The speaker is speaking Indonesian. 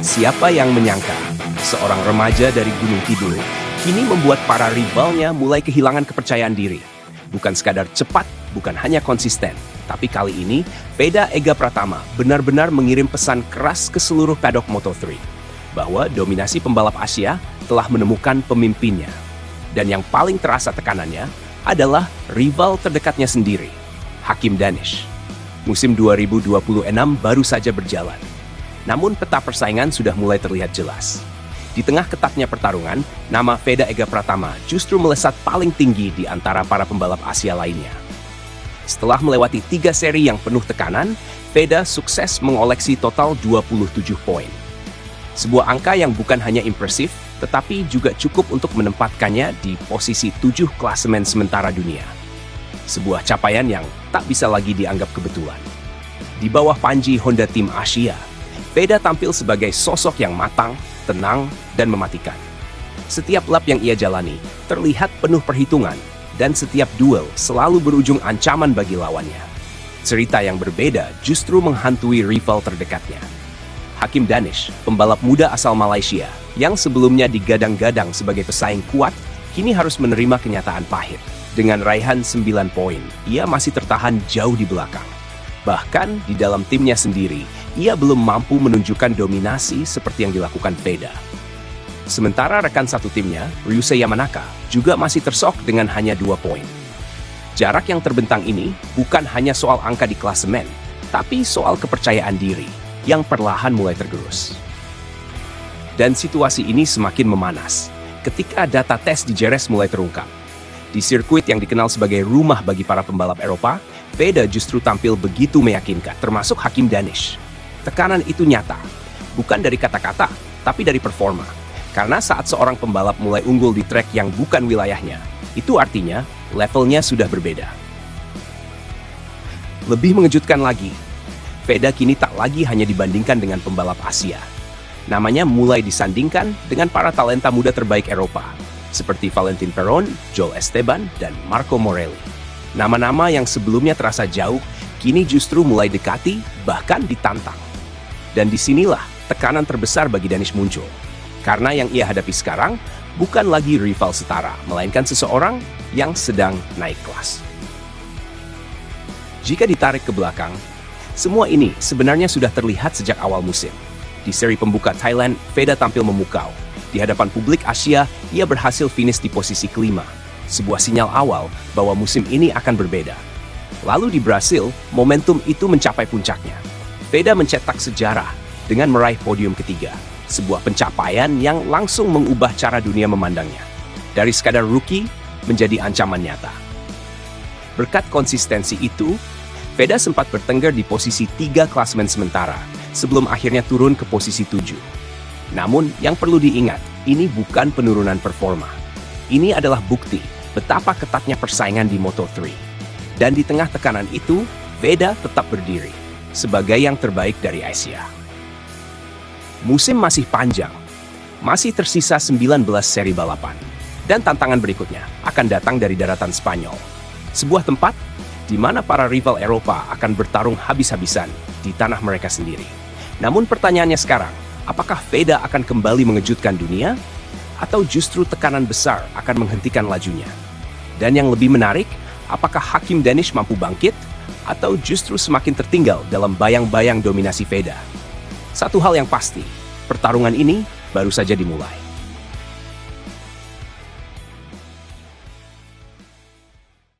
Siapa yang menyangka seorang remaja dari Gunung Kidul kini membuat para rivalnya mulai kehilangan kepercayaan diri. Bukan sekadar cepat, bukan hanya konsisten, tapi kali ini Veda Ega Pratama benar-benar mengirim pesan keras ke seluruh paddock Moto3 bahwa dominasi pembalap Asia telah menemukan pemimpinnya. Dan yang paling terasa tekanannya adalah rival terdekatnya sendiri, Hakim Danish. Musim 2026 baru saja berjalan. Namun peta persaingan sudah mulai terlihat jelas. Di tengah ketatnya pertarungan, nama Veda Ega Pratama justru melesat paling tinggi di antara para pembalap Asia lainnya. Setelah melewati 3 seri yang penuh tekanan, Veda sukses mengoleksi total 27 poin. Sebuah angka yang bukan hanya impresif, tetapi juga cukup untuk menempatkannya di posisi 7 klasemen sementara dunia. Sebuah capaian yang tak bisa lagi dianggap kebetulan. Di bawah panji Honda Tim Asia, Veda tampil sebagai sosok yang matang, tenang, dan mematikan. Setiap lap yang ia jalani terlihat penuh perhitungan, dan setiap duel selalu berujung ancaman bagi lawannya. Cerita yang berbeda justru menghantui rival terdekatnya. Hakim Danish, pembalap muda asal Malaysia, yang sebelumnya digadang-gadang sebagai pesaing kuat, kini harus menerima kenyataan pahit. Dengan raihan 9 poin, ia masih tertahan jauh di belakang. Bahkan di dalam timnya sendiri, ia belum mampu menunjukkan dominasi seperti yang dilakukan Veda. Sementara rekan satu timnya, Ryusei Yamanaka, juga masih tersok dengan hanya 2 poin. Jarak yang terbentang ini bukan hanya soal angka di klasemen, tapi soal kepercayaan diri yang perlahan mulai tergerus. Dan situasi ini semakin memanas ketika data tes di Jerez mulai terungkap. Di sirkuit yang dikenal sebagai rumah bagi para pembalap Eropa, Veda justru tampil begitu meyakinkan, termasuk Hakim Danish. Tekanan itu nyata, bukan dari kata-kata, tapi dari performa. Karena saat seorang pembalap mulai unggul di trek yang bukan wilayahnya, itu artinya levelnya sudah berbeda. Lebih mengejutkan lagi, Veda kini tak lagi hanya dibandingkan dengan pembalap Asia. Namanya mulai disandingkan dengan para talenta muda terbaik Eropa, seperti Valentin Perron, Joel Esteban, dan Marco Morelli. Nama-nama yang sebelumnya terasa jauh, kini justru mulai dekati, bahkan ditantang. Dan disinilah tekanan terbesar bagi Danish muncul. Karena yang ia hadapi sekarang bukan lagi rival setara, melainkan seseorang yang sedang naik kelas. Jika ditarik ke belakang, semua ini sebenarnya sudah terlihat sejak awal musim. Di seri pembuka Thailand, Veda tampil memukau. Di hadapan publik Asia, ia berhasil finish di posisi kelima. Sebuah sinyal awal bahwa musim ini akan berbeda. Lalu di Brasil, momentum itu mencapai puncaknya. Veda mencetak sejarah dengan meraih podium ketiga. Sebuah pencapaian yang langsung mengubah cara dunia memandangnya. Dari sekadar rookie menjadi ancaman nyata. Berkat konsistensi itu, Veda sempat bertengger di posisi 3 klasemen sementara, sebelum akhirnya turun ke posisi 7. Namun, yang perlu diingat, ini bukan penurunan performa. Ini adalah bukti betapa ketatnya persaingan di Moto3. Dan di tengah tekanan itu, Veda tetap berdiri sebagai yang terbaik dari Asia. Musim masih panjang, masih tersisa 19 seri balapan, dan tantangan berikutnya akan datang dari daratan Spanyol. Sebuah tempat di mana para rival Eropa akan bertarung habis-habisan di tanah mereka sendiri. Namun pertanyaannya sekarang, apakah Veda akan kembali mengejutkan dunia? Atau justru tekanan besar akan menghentikan lajunya? Dan yang lebih menarik, apakah Hakim Danish mampu bangkit? Atau justru semakin tertinggal dalam bayang-bayang dominasi Veda? Satu hal yang pasti, pertarungan ini baru saja dimulai.